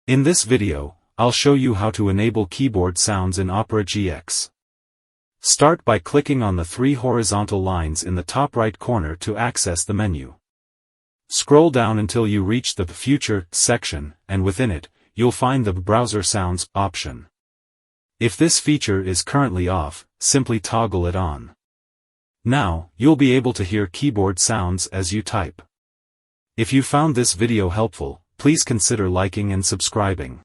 In this video, I'll show you how to enable keyboard sounds in Opera GX. Start by clicking on the three horizontal lines in the top right corner to access the menu. Scroll down until you reach the Future section, and within it, you'll find the Browser Sounds option. If this feature is currently off, simply toggle it on. Now, you'll be able to hear keyboard sounds as you type. If you found this video helpful, please consider liking and subscribing.